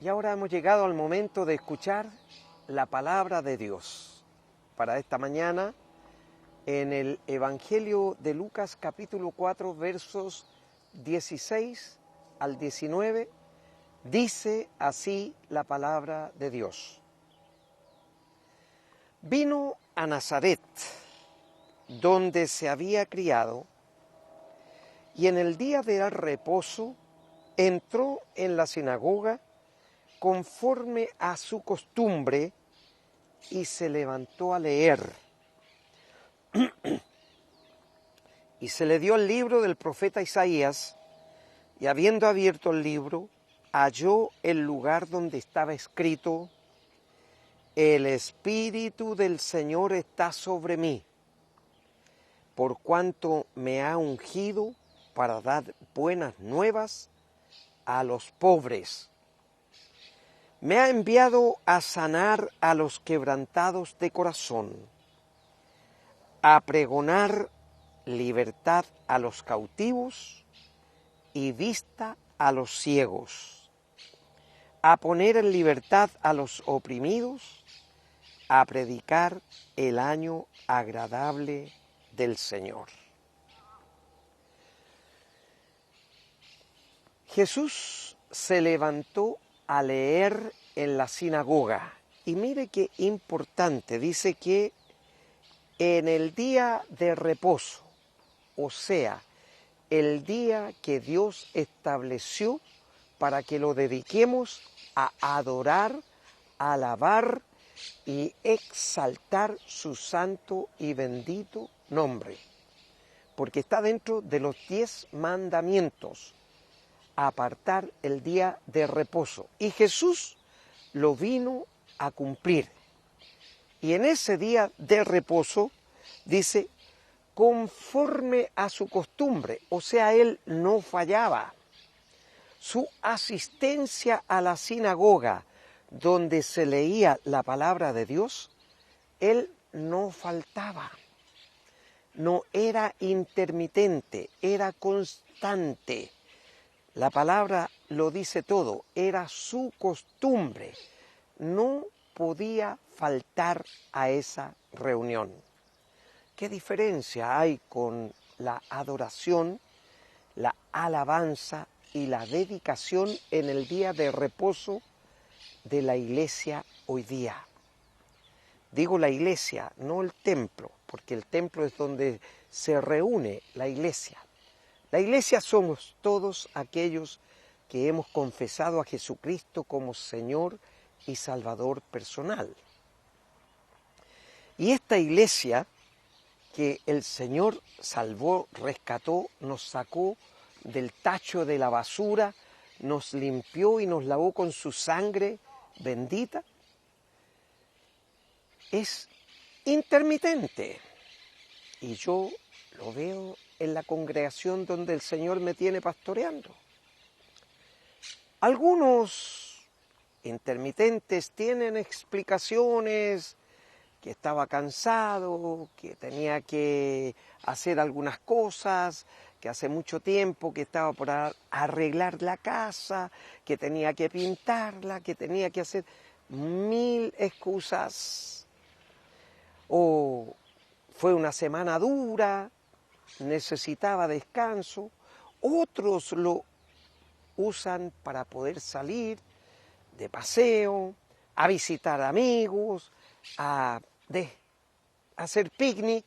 Y ahora hemos llegado al momento de escuchar la palabra de Dios. Para esta mañana, en el Evangelio de Lucas capítulo 4, versos 16 al 19, dice así la palabra de Dios. Vino a Nazaret, donde se había criado, y en el día del reposo entró en la sinagoga conforme a su costumbre y se levantó a leer. Y se le dio el libro del profeta Isaías, y habiendo abierto el libro, halló el lugar donde estaba escrito: El Espíritu del Señor está sobre mí, por cuanto me ha ungido para dar buenas nuevas a los pobres. Me ha enviado a sanar a los quebrantados de corazón, a pregonar libertad a los cautivos y vista a los ciegos, a poner en libertad a los oprimidos, a predicar el año agradable del Señor. Jesús se levantó a leer en la sinagoga. Y mire qué importante, dice que en el día de reposo, o sea, el día que Dios estableció para que lo dediquemos a adorar, a alabar y exaltar su santo y bendito nombre. Porque está dentro de los 10 mandamientos, apartar el día de reposo. Y Jesús lo vino a cumplir. Y en ese día de reposo, dice, conforme a su costumbre, o sea, él no fallaba. Su asistencia a la sinagoga, donde se leía la palabra de Dios, él no faltaba. No era intermitente, era constante. La palabra lo dice todo, era su costumbre. No podía faltar a esa reunión. ¿Qué diferencia hay con la adoración, la alabanza y la dedicación en el día de reposo de la iglesia hoy día? Digo la iglesia, no el templo, porque el templo es donde se reúne la iglesia. La iglesia somos todos aquellos que hemos confesado a Jesucristo como Señor y Salvador personal. Y esta iglesia que el Señor salvó, rescató, nos sacó del tacho de la basura, nos limpió y nos lavó con su sangre bendita, es intermitente. Y yo lo veo en la congregación donde el Señor me tiene pastoreando. Algunos intermitentes tienen explicaciones, que estaba cansado, que tenía que hacer algunas cosas, que hace mucho tiempo que estaba por arreglar la casa, que tenía que pintarla, que tenía que hacer 1000 excusas. O fue una semana dura, necesitaba descanso. Otros lo usan para poder salir de paseo, a visitar amigos, a hacer picnic.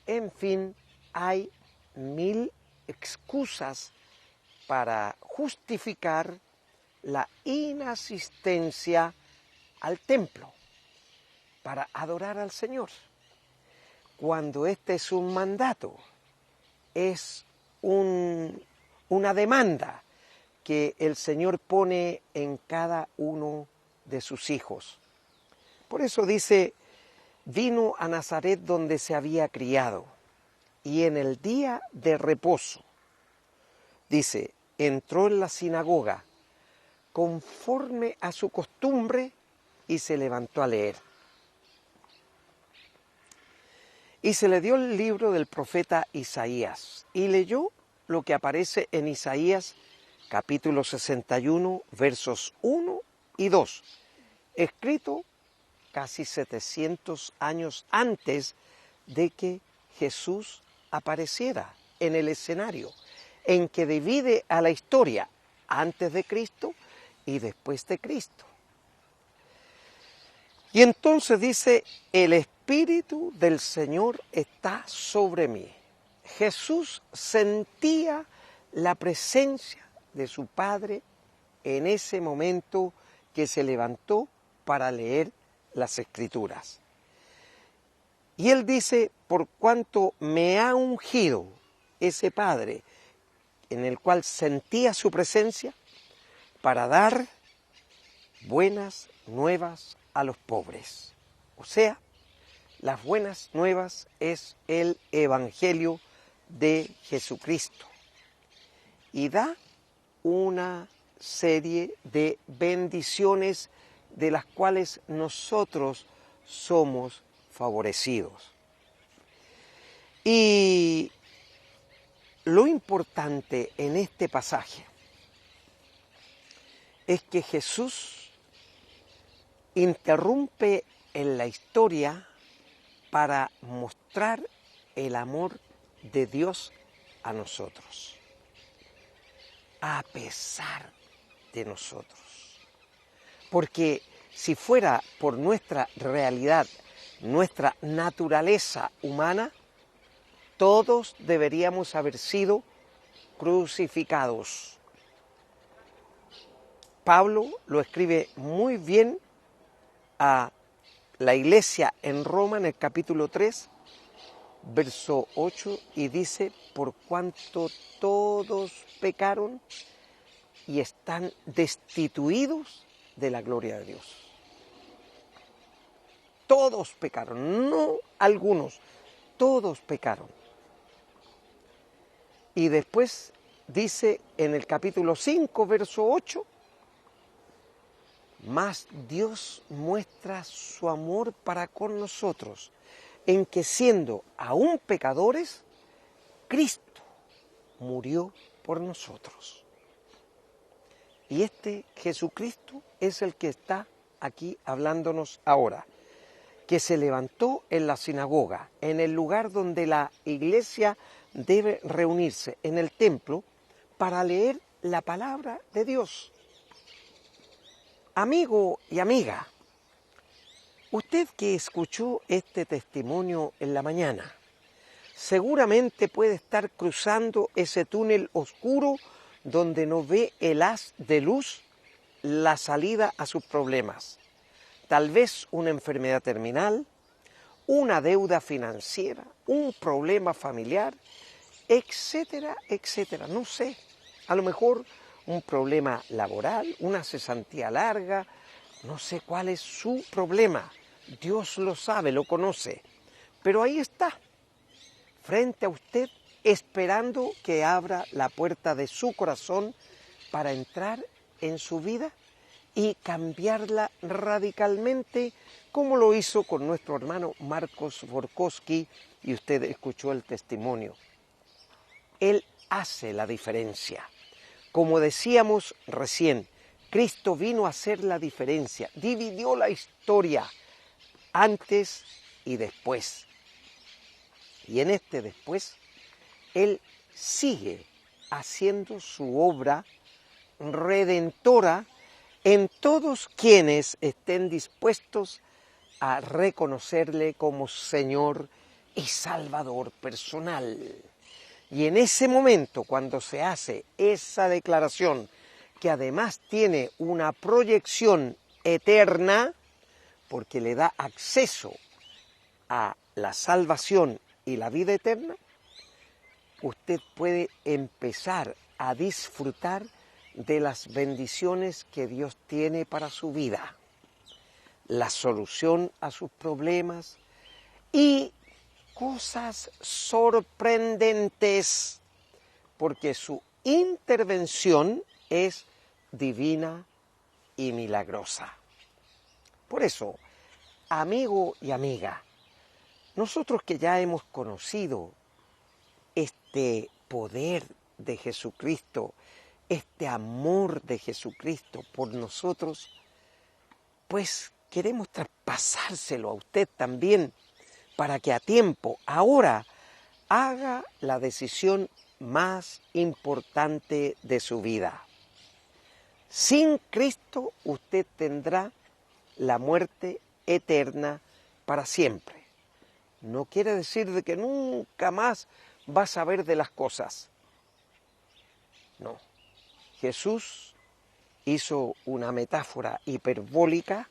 En fin, hay 1000 excusas para justificar la inasistencia al templo, para adorar al Señor. Cuando este es un mandato, es una demanda que el Señor pone en cada uno de sus hijos. Por eso dice, vino a Nazaret donde se había criado, y en el día de reposo, dice, entró en la sinagoga conforme a su costumbre y se levantó a leer. Y se le dio el libro del profeta Isaías y leyó lo que aparece en Isaías capítulo 61, versos 1 Y 2, escrito casi 700 años antes de que Jesús apareciera en el escenario, en que divide a la historia antes de Cristo y después de Cristo. Y entonces dice, el Espíritu del Señor está sobre mí. Jesús sentía la presencia de su Padre en ese momento que se levantó para leer las Escrituras. Y él dice, por cuanto me ha ungido ese Padre en el cual sentía su presencia, para dar buenas nuevas a los pobres. O sea, las buenas nuevas es el Evangelio de Jesucristo. Y da una serie de bendiciones de las cuales nosotros somos favorecidos. Y lo importante en este pasaje es que Jesús interrumpe en la historia para mostrar el amor de Dios a nosotros, a pesar de nosotros. Porque si fuera por nuestra realidad, nuestra naturaleza humana, todos deberíamos haber sido crucificados. Pablo lo escribe muy bien a la iglesia en Roma en el capítulo 3, verso 8, y dice, por cuanto todos pecaron y están destituidos de la gloria de Dios. Todos pecaron, no algunos, todos pecaron. Y después dice en el capítulo 5, verso 8, mas Dios muestra su amor para con nosotros, en que siendo aún pecadores, Cristo murió por nosotros. Y este Jesucristo es el que está aquí hablándonos ahora, que se levantó en la sinagoga, en el lugar donde la iglesia debe reunirse, en el templo, para leer la palabra de Dios. Amigo y amiga, usted que escuchó este testimonio en la mañana, seguramente puede estar cruzando ese túnel oscuro donde no ve el haz de luz, la salida a sus problemas. Tal vez una enfermedad terminal, una deuda financiera, un problema familiar, etcétera, etcétera. No sé, a lo mejor un problema laboral, una cesantía larga, no sé cuál es su problema. Dios lo sabe, lo conoce. Pero ahí está, frente a usted, esperando que abra la puerta de su corazón para entrar en su vida y cambiarla radicalmente, como lo hizo con nuestro hermano Marcos Borkowski, y usted escuchó el testimonio. Él hace la diferencia. Como decíamos recién, Cristo vino a hacer la diferencia, dividió la historia antes y después. Y en este después, Él sigue haciendo su obra redentora en todos quienes estén dispuestos a reconocerle como Señor y Salvador personal. Y en ese momento, cuando se hace esa declaración, que además tiene una proyección eterna, porque le da acceso a la salvación y la vida eterna, usted puede empezar a disfrutar de las bendiciones que Dios tiene para su vida, la solución a sus problemas y cosas sorprendentes, porque su intervención es divina y milagrosa. Por eso, amigo y amiga, nosotros que ya hemos conocido este poder de Jesucristo, este amor de Jesucristo por nosotros, pues queremos traspasárselo a usted también para que a tiempo, ahora, haga la decisión más importante de su vida. Sin Cristo usted tendrá la muerte eterna para siempre. No quiere decir de que nunca más va a saber de las cosas. No. Jesús hizo una metáfora hiperbólica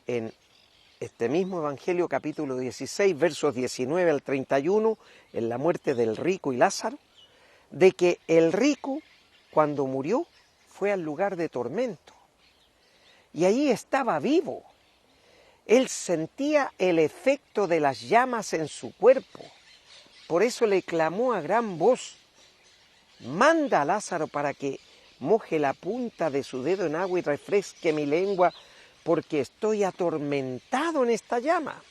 en este mismo Evangelio, capítulo 16, versos 19 al 31, en la muerte del rico y Lázaro, de que el rico, cuando murió, fue al lugar de tormento. Y allí estaba vivo. Él sentía el efecto de las llamas en su cuerpo. Por eso le clamó a gran voz: manda a Lázaro para que moje la punta de su dedo en agua y refresque mi lengua, porque estoy atormentado en esta llama.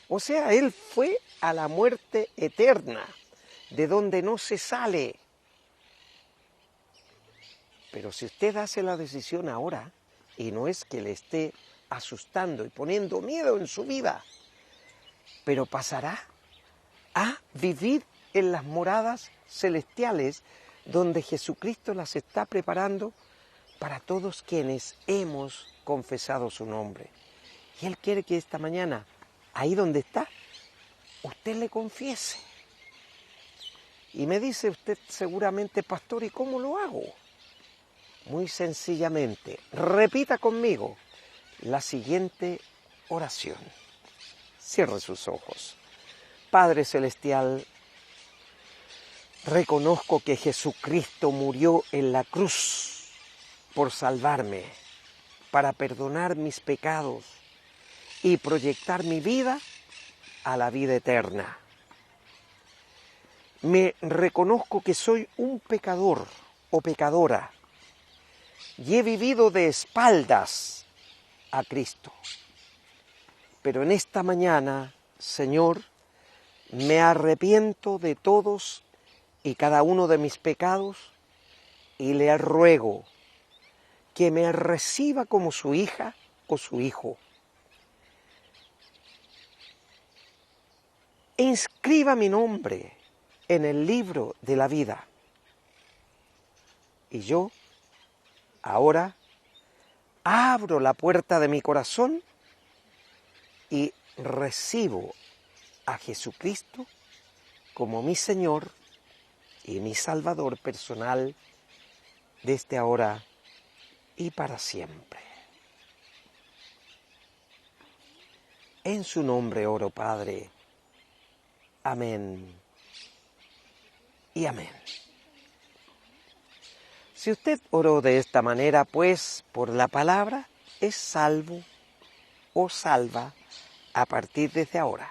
O sea, él fue a la muerte eterna, de donde no se sale. Pero si usted hace la decisión ahora, y no es que le esté asustando y poniendo miedo en su vida, pero pasará a vivir en las moradas celestiales donde Jesucristo las está preparando para todos quienes hemos confesado su nombre. Y Él quiere que esta mañana, ahí donde está, usted le confiese. Y me dice usted seguramente: pastor, ¿y cómo lo hago? Muy sencillamente, repita conmigo la siguiente oración. Cierre sus ojos. Padre Celestial, reconozco que Jesucristo murió en la cruz por salvarme, para perdonar mis pecados y proyectar mi vida a la vida eterna. Me reconozco que soy un pecador o pecadora y he vivido de espaldas a Cristo. Pero en esta mañana, Señor, me arrepiento de todos y cada uno de mis pecados y le ruego que me reciba como su hija o su hijo. E inscriba mi nombre en el libro de la vida. Y yo, ahora, abro la puerta de mi corazón y recibo a Jesucristo como mi Señor y mi Salvador personal desde ahora y para siempre. En su nombre oro, Padre. Amén y amén. Si usted oró de esta manera, pues por la palabra es salvo o salva a partir desde ahora.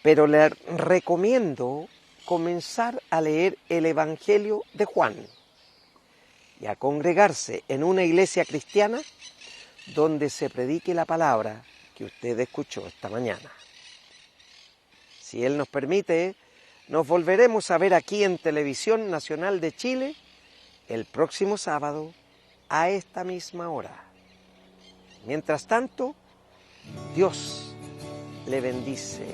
Pero le recomiendo comenzar a leer el Evangelio de Juan y a congregarse en una iglesia cristiana donde se predique la palabra que usted escuchó esta mañana. Si Él nos permite, nos volveremos a ver aquí en Televisión Nacional de Chile el próximo sábado a esta misma hora. Mientras tanto, Dios le bendice